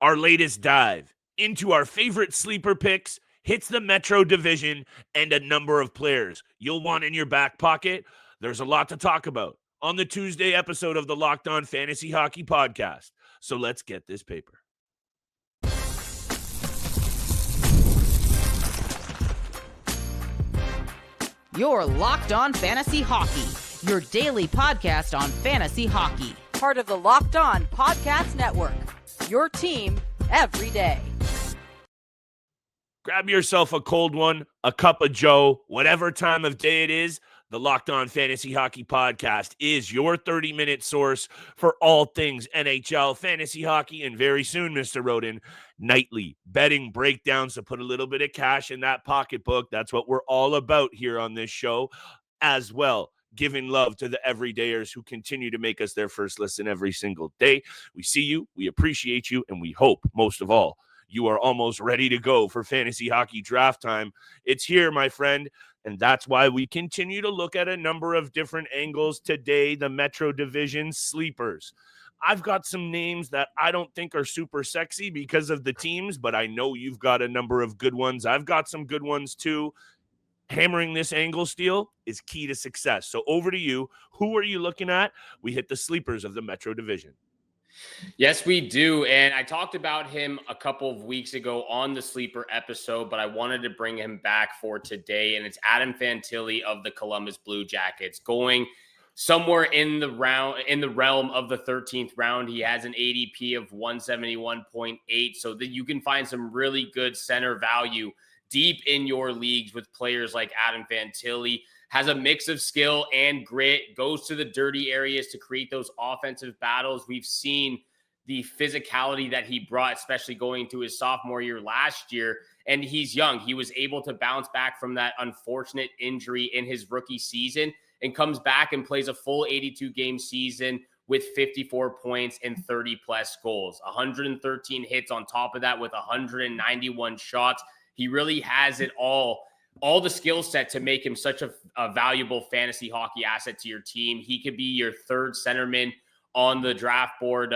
Our latest dive into our favorite sleeper picks hits the Metro Division and a number of players you'll want in your back pocket. There's a lot to talk about on the Tuesday episode of the Locked On Fantasy Hockey Podcast. So let's get this paper. You're Locked On Fantasy Hockey, your daily podcast on fantasy hockey. Part of the Locked On Podcast Network, your team every day. Grab yourself a cold one, a cup of joe, whatever time of day it is. The Locked On Fantasy Hockey Podcast is your 30-minute source for all things NHL, fantasy hockey, and very soon, Mr. Roden, nightly betting breakdowns to put a little bit of cash in that pocketbook. That's what we're all about here on this show, as well. Giving love to the everydayers who continue to make us their first listen every single day. We see you, we appreciate you, and we hope, most of all, you are almost ready to go for fantasy hockey draft time. It's here, my friend, and that's why we continue to look at a number of different angles today, the Metro Division sleepers. I've got some names that I don't think are super sexy because of the teams, but I know you've got a number of good ones. I've got some good ones too. Hammering this angle steal is key to success. So over to you. Who are you looking at? We hit the sleepers of the Metro Division. Yes, we do. And I talked about him a couple of weeks ago on the sleeper episode, but I wanted to bring him back for today. And it's Adam Fantilli of the Columbus Blue Jackets, going somewhere in the realm of the 13th round. He has an ADP of 171.8, so that you can find some really good center value deep in your leagues with players like Adam Fantilli. Has a mix of skill and grit, goes to the dirty areas to create those offensive battles. We've seen the physicality that he brought, especially going to his sophomore year last year. And he's young. He was able to bounce back from that unfortunate injury in his rookie season and comes back and plays a full 82-game season with 54 points and 30-plus goals. 113 hits on top of that with 191 shots. He really has it all the skill set to make him such a valuable fantasy hockey asset to your team. He could be your third centerman on the draft board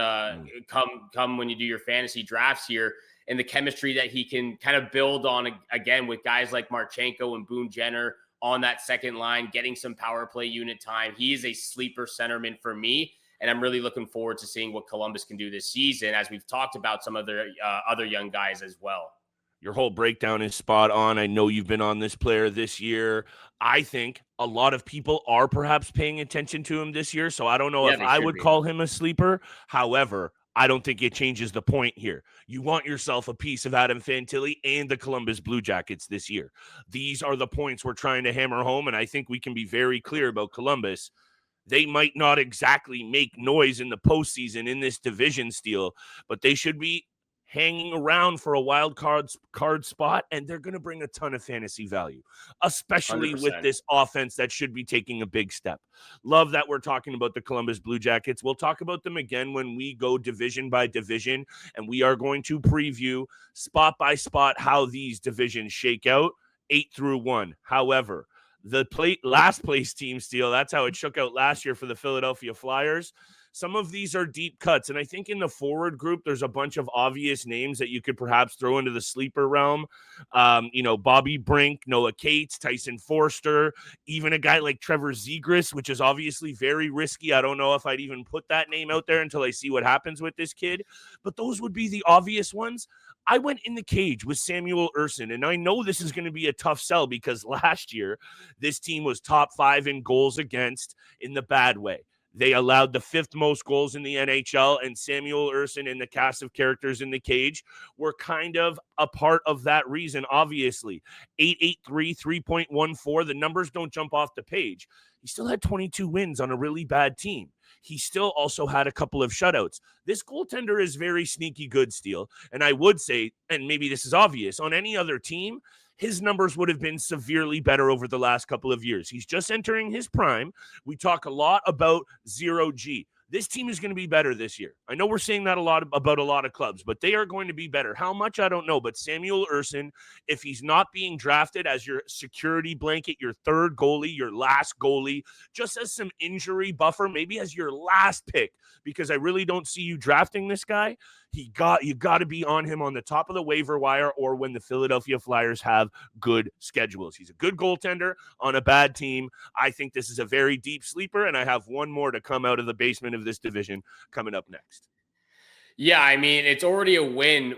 come when you do your fantasy drafts here. And the chemistry that he can kind of build on, again, with guys like Marchenko and Boone Jenner on that second line, getting some power play unit time. He is a sleeper centerman for me, and I'm really looking forward to seeing what Columbus can do this season, as we've talked about some other young guys as well. Your whole breakdown is spot on. I know you've been on this player this year. I think a lot of people are perhaps paying attention to him this year, so I don't know if I would call him a sleeper. However, I don't think it changes the point here. You want yourself a piece of Adam Fantilli and the Columbus Blue Jackets this year. These are the points we're trying to hammer home, and I think we can be very clear about Columbus. They might not exactly make noise in the postseason in this division steal, but they should be hanging around for a wild card spot, and they're going to bring a ton of fantasy value, especially 100%. with this offense that should be taking a big step. Love that we're talking about the Columbus Blue Jackets. We'll talk about them again when we go division by division, and we are going to preview spot by spot how these divisions shake out 8 through 1. However, the last place team steal, that's how it shook out last year for the Philadelphia Flyers. Some of these are deep cuts, and I think in the forward group, there's a bunch of obvious names that you could perhaps throw into the sleeper realm. Bobby Brink, Noah Cates, Tyson Forster, even a guy like Trevor Zegras, which is obviously very risky. I don't know if I'd even put that name out there until I see what happens with this kid, but those would be the obvious ones. I went in the cage with Samuel Ersson, and I know this is going to be a tough sell because last year, this team was top 5 in goals against in the bad way. They allowed the 5th most goals in the NHL, and Samuel Ersson and the cast of characters in the cage were kind of a part of that reason, obviously. 883, 3.14, the numbers don't jump off the page. He still had 22 wins on a really bad team. He still also had a couple of shutouts. This goaltender is very sneaky good, Steele, and I would say, and maybe this is obvious, on any other team, his numbers would have been severely better over the last couple of years. He's just entering his prime. We talk a lot about 0G. This team is going to be better this year. I know we're saying that a lot about a lot of clubs, but they are going to be better. How much, I don't know. But Samuel Ersson, if he's not being drafted as your security blanket, your third goalie, your last goalie, just as some injury buffer, maybe as your last pick, because I really don't see you drafting this guy, you got to be on him on the top of the waiver wire or when the Philadelphia Flyers have good schedules. He's a good goaltender on a bad team. I think this is a very deep sleeper, and I have one more to come out of the basement of this division coming up next. Yeah, I mean, it's already a win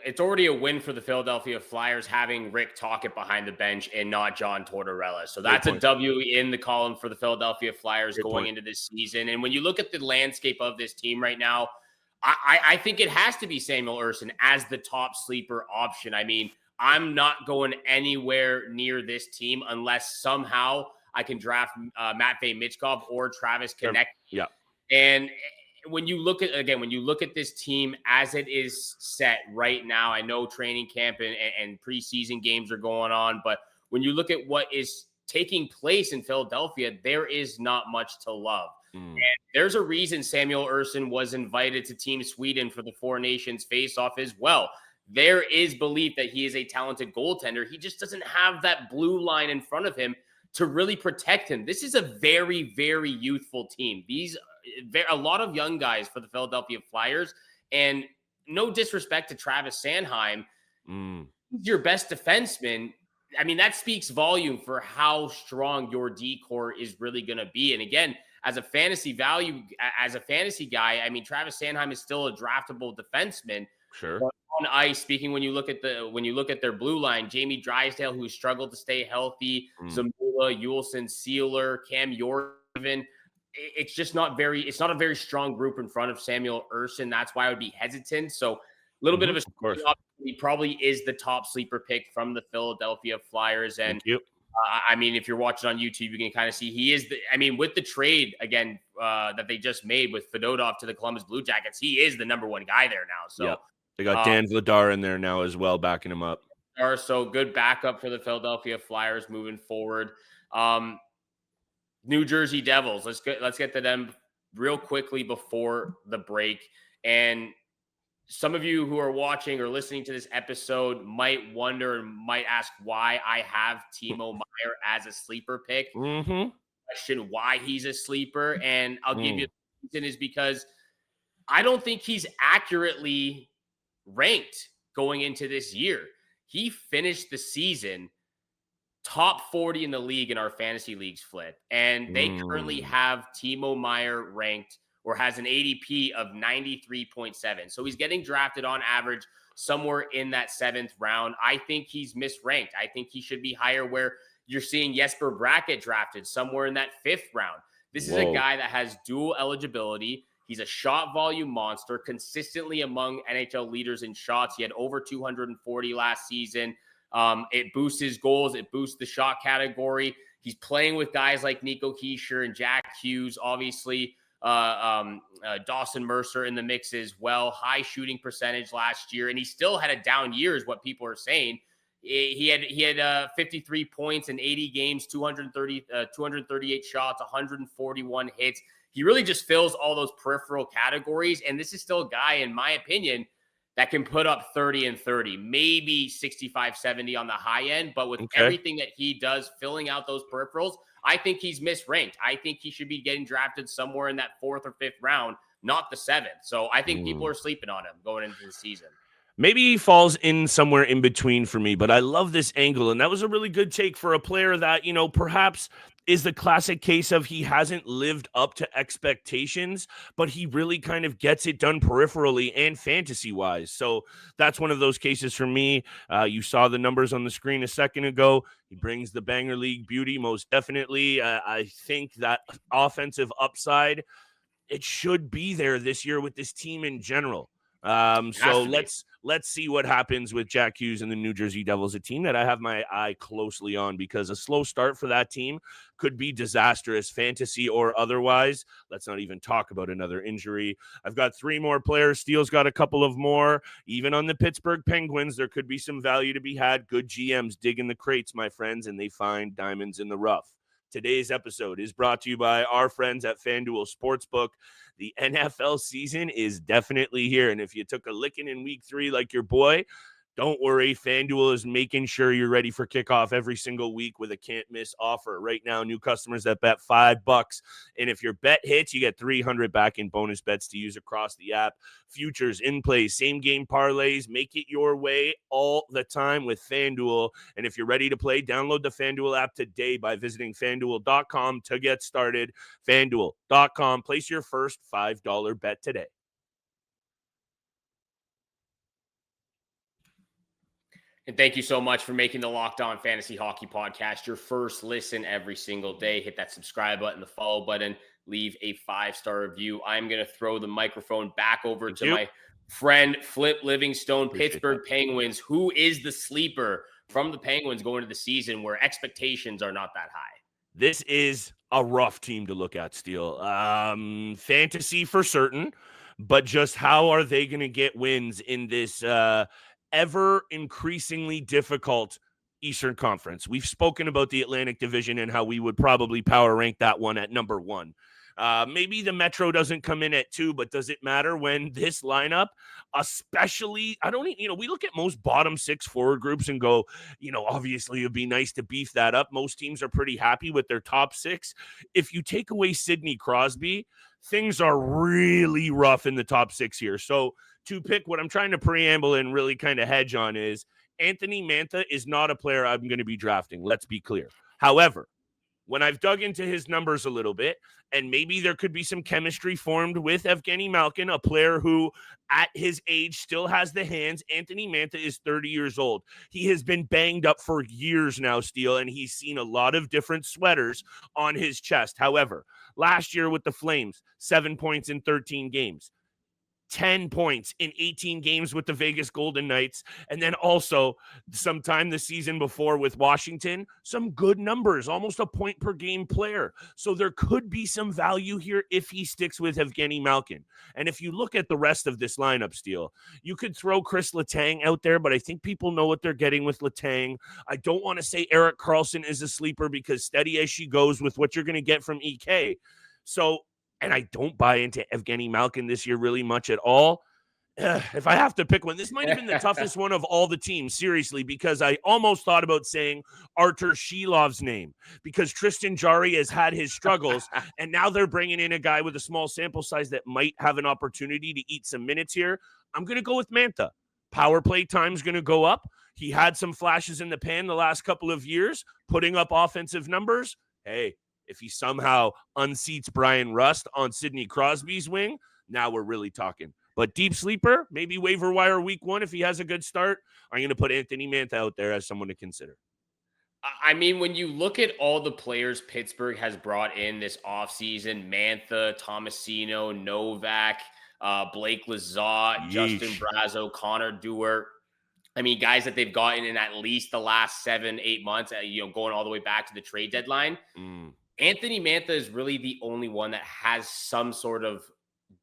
it's already a win for the Philadelphia Flyers having Rick Tocchet behind the bench and not John Tortorella. So that's a W in the column for the Philadelphia Flyers going into this season. And when you look at the landscape of this team right now, I think it has to be Samuel Ersson as the top sleeper option. I mean, I'm not going anywhere near this team unless somehow I can draft Matvei Michkov or Travis Konecny. Yeah. And when you look at this team as it is set right now, I know training camp and preseason games are going on, but when you look at what is taking place in Philadelphia, there is not much to love. And there's a reason Samuel Ersson was invited to Team Sweden for the Four Nations face-off as well. There is belief that he is a talented goaltender. He just doesn't have that blue line in front of him to really protect him. This is a very, very youthful team. A lot of young guys for the Philadelphia Flyers, and no disrespect to Travis Sanheim, he's your best defenseman. I mean, that speaks volume for how strong your D-core is really going to be. And again, as a fantasy guy, I mean, Travis Sanheim is still a draftable defenseman. Sure. But on ice, speaking, when you look at their blue line, Jamie Drysdale, who struggled to stay healthy, Zamula, Ulson, Sealer, Cam York, even. It's not a very strong group in front of Samuel Ersson. That's why I would be hesitant. So a little bit of he probably is the top sleeper pick from the Philadelphia Flyers. And I mean, if you're watching on YouTube, you can kind of see he is with the trade again that they just made with Fedotov to the Columbus Blue Jackets, he is the number one guy there now. So they got Dan Vladar in there now as well, backing him up. So good backup for the Philadelphia Flyers moving forward. New Jersey Devils. Let's get to them real quickly before the break. And some of you who are watching or listening to this episode might wonder and might ask why I have Timo Meier as a sleeper pick. Question why he's a sleeper, and I'll give you the reason is because I don't think he's accurately ranked going into this year. He finished the season top 40 in the league in our fantasy leagues flip. And they currently have Timo Meier ranked or has an ADP of 93.7. So he's getting drafted on average somewhere in that 7th round. I think he's misranked. I think he should be higher where you're seeing Jesper Brackett drafted somewhere in that 5th round. This is a guy that has dual eligibility. He's a shot volume monster, consistently among NHL leaders in shots. He had over 240 last season. It boosts his goals. It boosts the shot category. He's playing with guys like Nico Hischier and Jack Hughes, obviously Dawson Mercer in the mix as well. High shooting percentage last year, and he still had a down year is what people are saying. He had 53 points in 80 games, 238 shots, 141 hits. He really just fills all those peripheral categories, and this is still a guy, in my opinion, that can put up 30 and 30, maybe 65, 70 on the high end. But with everything that he does, filling out those peripherals, I think he's misranked. I think he should be getting drafted somewhere in that 4th or 5th round, not the 7th. So I think people are sleeping on him going into the season. Maybe he falls in somewhere in between for me, but I love this angle. And that was a really good take for a player that, perhaps is the classic case of he hasn't lived up to expectations, but he really kind of gets it done peripherally and fantasy-wise. So that's one of those cases for me. You saw the numbers on the screen a second ago. He brings the Banger League beauty, most definitely. I think that offensive upside, it should be there this year with this team in general. So let's see what happens with Jack Hughes and the New Jersey Devils, a team that I have my eye closely on because a slow start for that team could be disastrous, fantasy or otherwise. Let's not even talk about another injury. I've got 3 more players. Steele's got a couple of more. Even on the Pittsburgh Penguins, there could be some value to be had. Good GMs dig in the crates, my friends, and they find diamonds in the rough. Today's episode is brought to you by our friends at FanDuel Sportsbook. The NFL season is definitely here, and if you took a licking in week 3 like your boy, Don't worry, FanDuel is making sure you're ready for kickoff every single week with a can't-miss offer. Right now, new customers that bet $5, and if your bet hits, you get $300 back in bonus bets to use across the app. Futures, in-play, same-game parlays, make it your way all the time with FanDuel. And if you're ready to play, download the FanDuel app today by visiting FanDuel.com to get started. FanDuel.com, place your first $5 bet today. And thank you so much for making the Locked On Fantasy Hockey Podcast your first listen every single day. Hit that subscribe button, the follow button, leave a 5-star review. I'm going to throw the microphone back over to my friend Flip Livingstone, Pittsburgh Penguins. Who is the sleeper from the Penguins going into the season where expectations are not that high? This is a rough team to look at, Steele. Fantasy for certain, but just how are they going to get wins in this ever increasingly difficult Eastern Conference? We've spoken about the Atlantic Division and how we would probably power rank that one at number 1. Maybe the Metro doesn't come in at 2, but does it matter when this lineup, especially, we look at most bottom 6 forward groups and go, obviously it'd be nice to beef that up. Most teams are pretty happy with their top 6. If you take away Sidney Crosby, things are really rough in the top 6 here. So to pick, what I'm trying to preamble and really kind of hedge on is Anthony Mantha is not a player I'm going to be drafting. Let's be clear. However, when I've dug into his numbers a little bit, and maybe there could be some chemistry formed with Evgeny Malkin, a player who at his age still has the hands. Anthony Mantha is 30 years old. He has been banged up for years now, Steele, and he's seen a lot of different sweaters on his chest. However, last year with the Flames, 7 points in 13 games. 10 points in 18 games with the Vegas Golden Knights. And then also sometime the season before with Washington, some good numbers, almost a point per game player. So there could be some value here if he sticks with Evgeny Malkin. And if you look at the rest of this lineup, Steele, you could throw Chris Letang out there, but I think people know what they're getting with Letang. I don't want to say Erik Karlsson is a sleeper because steady as she goes with what you're going to get from EK. So, and I don't buy into Evgeny Malkin this year really much at all. If I have to pick one, this might have been the toughest one of all the teams, seriously, because I almost thought about saying Artur Shilov's name because Tristan Jarry has had his struggles, and now they're bringing in a guy with a small sample size that might have an opportunity to eat some minutes here. I'm going to go with Mantha. Power play time's going to go up. He had some flashes in the pan the last couple of years, putting up offensive numbers. Hey, if he somehow unseats Brian Rust on Sidney Crosby's wing, now we're really talking. But deep sleeper, maybe waiver wire week 1 if he has a good start. I'm going to put Anthony Mantha out there as someone to consider. I mean, when you look at all the players Pittsburgh has brought in this offseason, Mantha, Tomasino, Novak, Blake Lizotte, Justin Brazeau, Connor Dewar. I mean, guys that they've gotten in at least the last 7-8 months, going all the way back to the trade deadline. Anthony Mantha is really the only one that has some sort of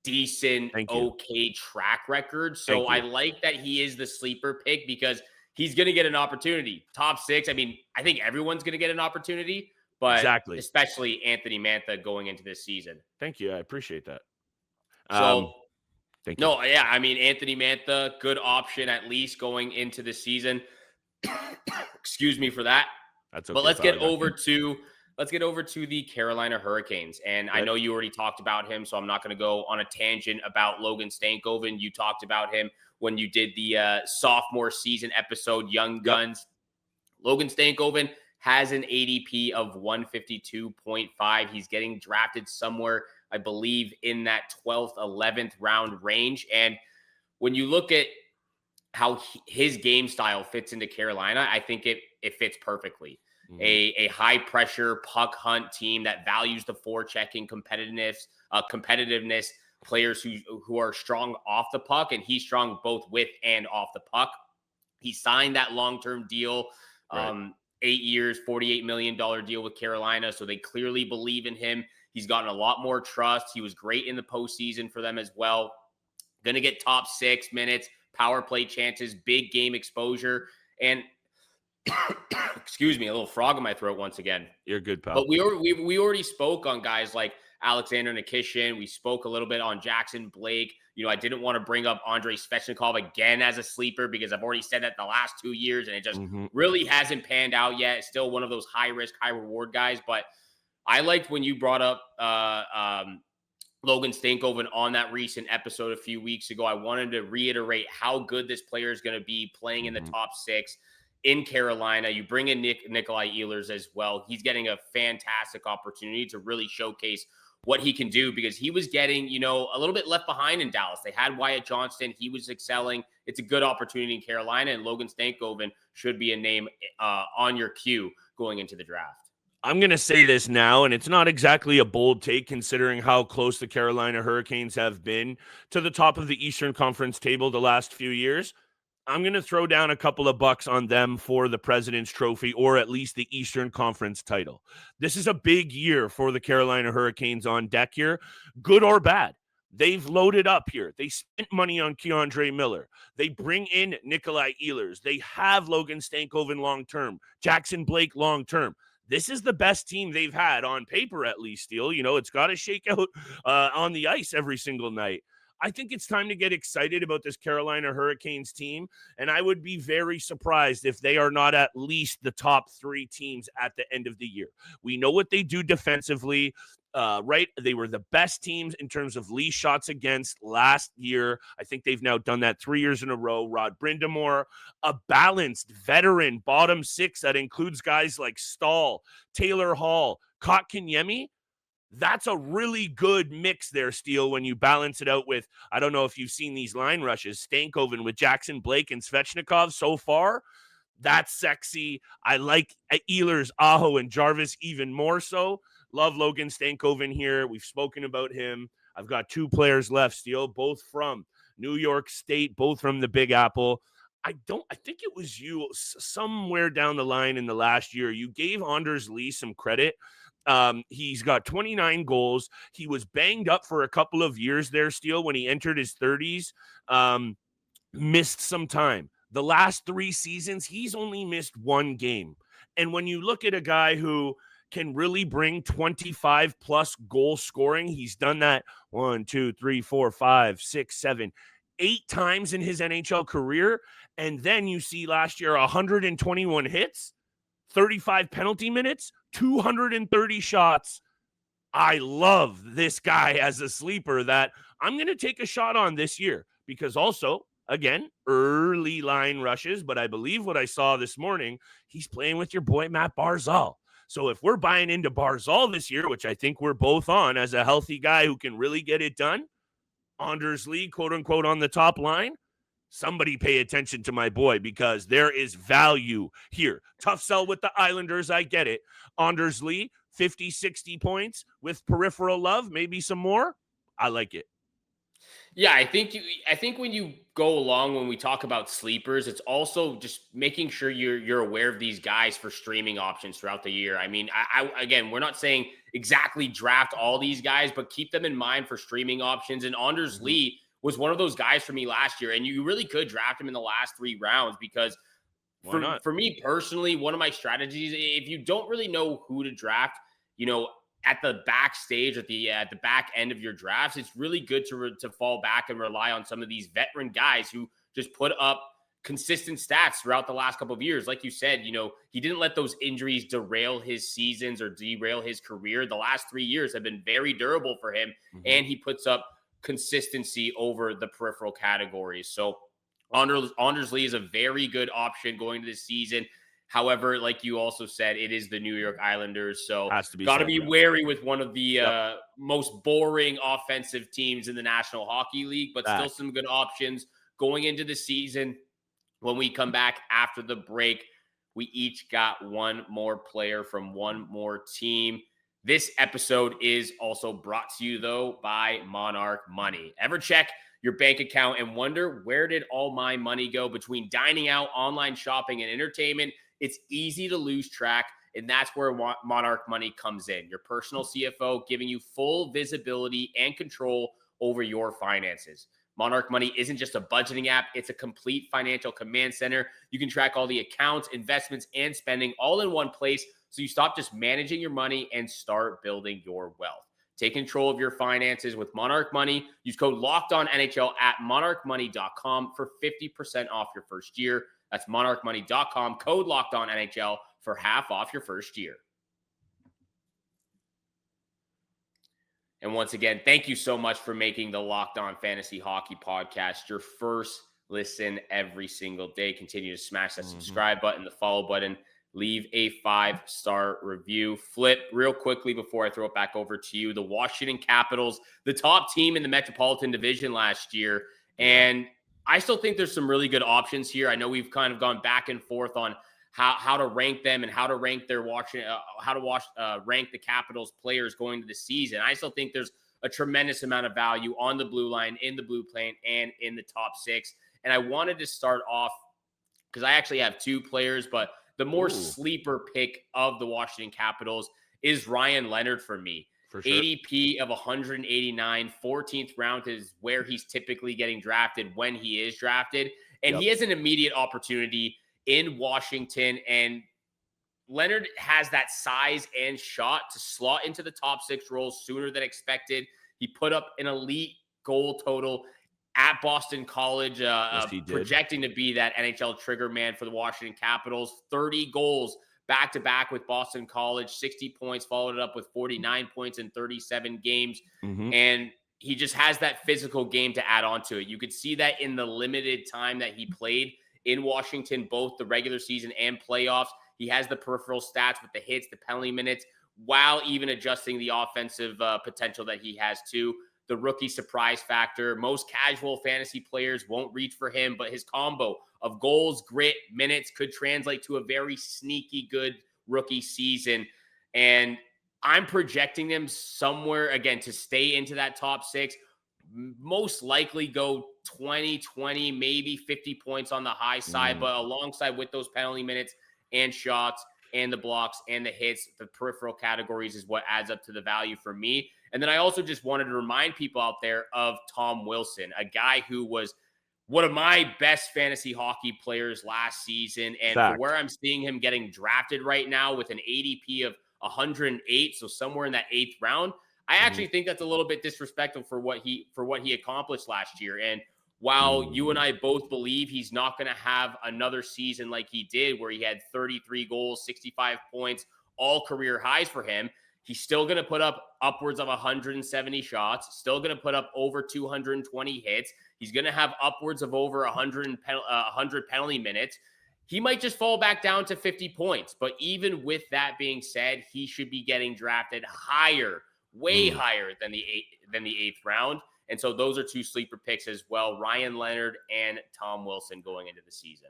decent, okay track record. So I like that he is the sleeper pick because he's going to get an opportunity. Top 6. I mean, I think everyone's going to get an opportunity, but especially Anthony Mantha going into this season. Thank you. I appreciate that. So, thank you. No, yeah, I mean, Anthony Mantha, good option at least going into the season. Excuse me for that. That's okay. But let's get over to the Carolina Hurricanes. And I know you already talked about him, so I'm not going to go on a tangent about Logan Stankoven. You talked about him when you did the sophomore season episode, Young Guns. Logan Stankoven has an ADP of 152.5. He's getting drafted somewhere, I believe, in that 12th, 11th round range. And when you look at how his game style fits into Carolina, I think it fits perfectly. A high pressure puck hunt team that values the forechecking competitiveness, players who are strong off the puck, and he's strong both with and off the puck. He signed that long-term deal, 8 years, $48 million deal with Carolina. So they clearly believe in him. He's gotten a lot more trust. He was great in the postseason for them as well. Going to get top 6 minutes, power play chances, big game exposure, and excuse me, a little frog in my throat once again. You're good, pal. But we already spoke on guys like Alexander Nikishin. We spoke a little bit on Jackson Blake. I didn't want to bring up Andrei Svechnikov again as a sleeper because I've already said that the last 2 years, and it just really hasn't panned out yet. It's still one of those high risk, high reward guys. But I liked when you brought up Logan Stankoven on that recent episode a few weeks ago. I wanted to reiterate how good this player is going to be playing in the top 6 in Carolina. You bring in Nikolai Ehlers as well. He's getting a fantastic opportunity to really showcase what he can do because he was getting, a little bit left behind in Dallas. They had Wyatt Johnston. He was excelling. It's a good opportunity in Carolina, and Logan Stankoven should be a name on your queue going into the draft. I'm going to say this now, and it's not exactly a bold take considering how close the Carolina Hurricanes have been to the top of the Eastern Conference table the last few years. I'm going to throw down a couple of bucks on them for the President's Trophy or at least the Eastern Conference title. This is a big year for the Carolina Hurricanes on deck here, good or bad. They've loaded up here. They spent money on Keandre Miller. They bring in Nikolai Ehlers. They have Logan Stankoven long-term, Jackson Blake long-term. This is the best team they've had on paper, at least, Steele. It's got to shake out on the ice every single night. I think it's time to get excited about this Carolina Hurricanes team, and I would be very surprised if they are not at least the top 3 teams at the end of the year. We know what they do defensively, right? They were the best teams in terms of least shots against last year. I think they've now done that 3 years in a row. Rod Brindamore, a balanced veteran bottom 6 that includes guys like Stahl, Taylor Hall, Kotkaniemi. That's a really good mix there, Steele, when you balance it out with, I don't know if you've seen these line rushes, Stankoven with Jackson Blake and Svechnikov so far. That's sexy. I like Ehlers, Aho, and Jarvis even more so. Love Logan Stankoven here. We've spoken about him. I've got 2 players left, Steele, both from New York State, both from the Big Apple. I think it was you somewhere down the line in the last year. You gave Anders Lee some credit. He's got 29 goals. He was banged up for a couple of years there, Steele, when he entered his 30s. Missed some time. The last 3 seasons, he's only missed 1 game. And when you look at a guy who can really bring 25 plus goal scoring, he's done that 1, 2, 3, 4, 5, 6, 7, 8 times in his NHL career. And then you see last year 121 hits, 35 penalty minutes, 230 shots. I love this guy as a sleeper that I'm going to take a shot on this year because also, again, early line rushes, but I believe what I saw this morning, he's playing with your boy Matt Barzal. So if we're buying into Barzal this year, which I think we're both on as a healthy guy who can really get it done, Anders Lee, quote unquote, on the top line, somebody pay attention to my boy because there is value here. Tough sell with the Islanders. I get it. Anders Lee, 50, 60 points with peripheral love, maybe some more. I like it. Yeah, I think when you go along, when we talk about sleepers, it's also just making sure you're aware of these guys for streaming options throughout the year. I mean, again, we're not saying exactly draft all these guys, but keep them in mind for streaming options. And Anders Lee was one of those guys for me last year, and you really could draft him in the last 3 rounds because for me personally, one of my strategies, if you don't really know who to draft, at the backstage, at the back end of your drafts, it's really good to fall back and rely on some of these veteran guys who just put up consistent stats throughout the last couple of years. Like you said, he didn't let those injuries derail his seasons or derail his career. The last 3 years have been very durable for him, and he puts up consistency over the peripheral categories. So Anders Lee is a very good option going into this season. However, like you also said, it is the New York Islanders, so got to be wary with one of the most boring offensive teams in the National Hockey League, but still some good options going into the season. When we come back after the break, we each got one more player from one more team. This episode is also brought to you, though, by Monarch Money. Ever check your bank account and wonder, where did all my money go between dining out, online shopping, and entertainment? It's easy to lose track, and that's where Monarch Money comes in. Your personal CFO giving you full visibility and control over your finances. Monarch Money isn't just a budgeting app. It's a complete financial command center. You can track all the accounts, investments, and spending all in one place, so you stop just managing your money and start building your wealth. Take control of your finances with Monarch Money. Use code LOCKEDONNHL at monarchmoney.com for 50% off your first year. That's monarchmoney.com, code LOCKEDONNHL for half off your first year. And once again, thank you so much for making the Locked On Fantasy Hockey Podcast your first listen every single day. Continue to smash that subscribe button, the follow button, leave a 5-star review. Flip real quickly before I throw it back over to you. The Washington Capitals, the top team in the Metropolitan Division last year. And I still think there's some really good options here. I know we've kind of gone back and forth on how to rank them and how to rank their rank the Capitals players going to the season. I still think there's a tremendous amount of value on the blue line, in the blue plane, and in the top 6. And I wanted to start off because I actually have 2 players, but the more sleeper pick of the Washington Capitals is Ryan Leonard for me. For sure. ADP of 189, 14th round is where he's typically getting drafted when he is drafted. And he has an immediate opportunity in Washington. And Leonard has that size and shot to slot into the top 6 roles sooner than expected. He put up an elite goal total at Boston College, projecting to be that NHL trigger man for the Washington Capitals. 30 goals back-to-back with Boston College, 60 points, followed it up with 49 points in 37 games. And he just has that physical game to add on to it. You could see that in the limited time that he played in Washington, both the regular season and playoffs. He has the peripheral stats with the hits, the penalty minutes, while even adjusting the offensive potential that he has too. The rookie surprise factor. Most casual fantasy players won't reach for him, but his combo of goals, grit, minutes could translate to a very sneaky good rookie season. And I'm projecting him somewhere, again, to stay into that top 6, most likely go 20, maybe 50 points on the high side, but alongside with those penalty minutes and shots and the blocks and the hits, the peripheral categories is what adds up to the value for me. And then I also just wanted to remind people out there of Tom Wilson, a guy who was one of my best fantasy hockey players last season. And for where I'm seeing him getting drafted right now with an ADP of 108, so somewhere in that 8th round, I actually think that's a little bit disrespectful for what he accomplished last year. And while you and I both believe he's not going to have another season like he did, where he had 33 goals, 65 points, all career highs for him, he's still going to put up upwards of 170 shots, still going to put up over 220 hits. He's going to have upwards of over 100 penalty minutes. He might just fall back down to 50 points. But even with that being said, he should be getting drafted higher, way higher than the 8th round. And so those are 2 sleeper picks as well, Ryan Leonard and Tom Wilson going into the season.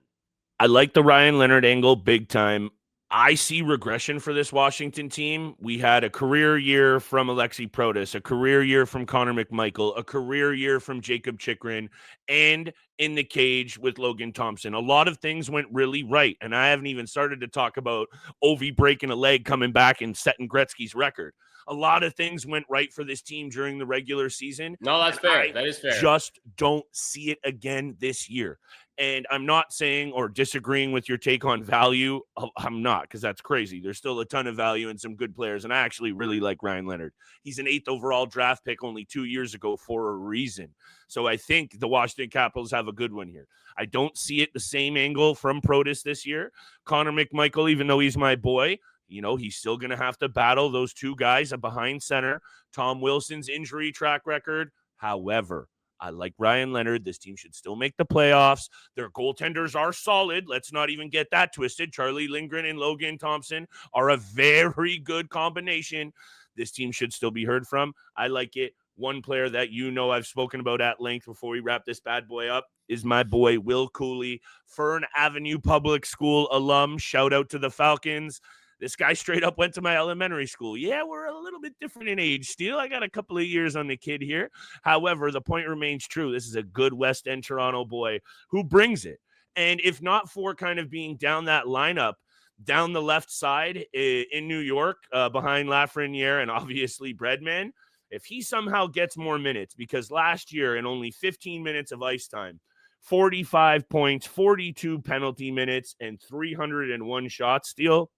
I like the Ryan Leonard angle big time. I see regression for this Washington team. We had a career year from Alexi Protas, a career year from Connor McMichael, a career year from Jacob Chikrin, and in the cage with Logan Thompson. A lot of things went really right, and I haven't even started to talk about Ovi breaking a leg, coming back and setting Gretzky's record. A lot of things went right for this team during the regular season. No, that's fair. That is fair. Just don't see it again this year. And I'm not saying or disagreeing with your take on value. I'm not, because that's crazy. There's still a ton of value in some good players, and I actually really like Ryan Leonard. He's an 8th overall draft pick only 2 years ago for a reason. So I think the Washington Capitals have a good one here. I don't see it the same angle from Protas this year. Connor McMichael, even though he's my boy, he's still going to have to battle those 2 guys behind center. Tom Wilson's injury track record. However, I like Ryan Leonard. This team should still make the playoffs. Their goaltenders are solid. Let's not even get that twisted. Charlie Lindgren and Logan Thompson are a very good combination. This team should still be heard from. I like it. One player that I've spoken about at length before we wrap this bad boy up is my boy Will Cuylle, Fern Avenue Public School alum. Shout out to the Falcons. This guy straight up went to my elementary school. Yeah, we're a little bit different in age still. I got a couple of years on the kid here. However, the point remains true. This is a good West End Toronto boy who brings it. And if not for kind of being down that lineup, down the left side in New York, behind Lafreniere and obviously Breadman, if he somehow gets more minutes, because last year in only 15 minutes of ice time, 45 points, 42 penalty minutes, and 301 shots steal,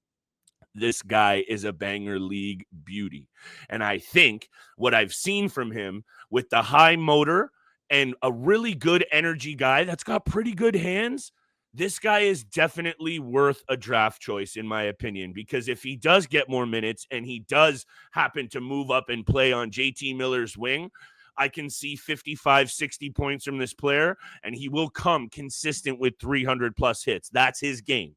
this guy is a banger league beauty. And I think what I've seen from him with the high motor and a really good energy guy that's got pretty good hands, this guy is definitely worth a draft choice, in my opinion, because if he does get more minutes and he does happen to move up and play on JT Miller's wing, I can see 55, 60 points from this player, and he will come consistent with 300 plus hits. That's his game.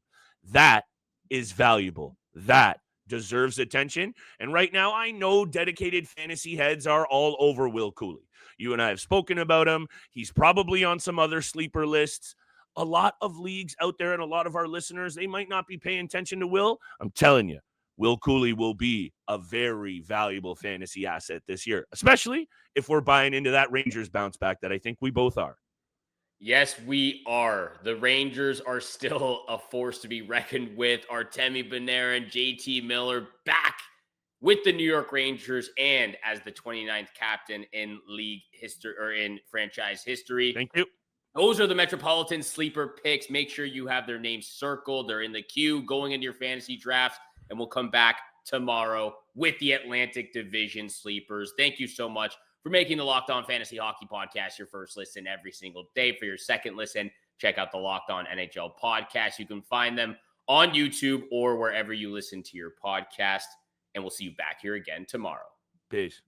That is valuable. That deserves attention. And right now, I know dedicated fantasy heads are all over Will Cuylle. You and I have spoken about him. He's probably on some other sleeper lists. A lot of leagues out there and a lot of our listeners, they might not be paying attention to Will. I'm telling you, Will Cuylle will be a very valuable fantasy asset this year, especially if we're buying into that Rangers bounce back that I think we both are. Yes, we are. The Rangers are still a force to be reckoned with. Artemi Panarin, JT Miller back with the New York Rangers and as the 29th captain in league history or in franchise history. Thank you. Those are the Metropolitan sleeper picks. Make sure you have their names circled. They're in the queue going into your fantasy drafts, and we'll come back tomorrow with the Atlantic Division sleepers. Thank you so much for making the Locked On Fantasy Hockey Podcast your first listen every single day. For your second listen, check out the Locked On NHL podcast. You can find them on YouTube or wherever you listen to your podcast, and we'll see you back here again tomorrow. Peace.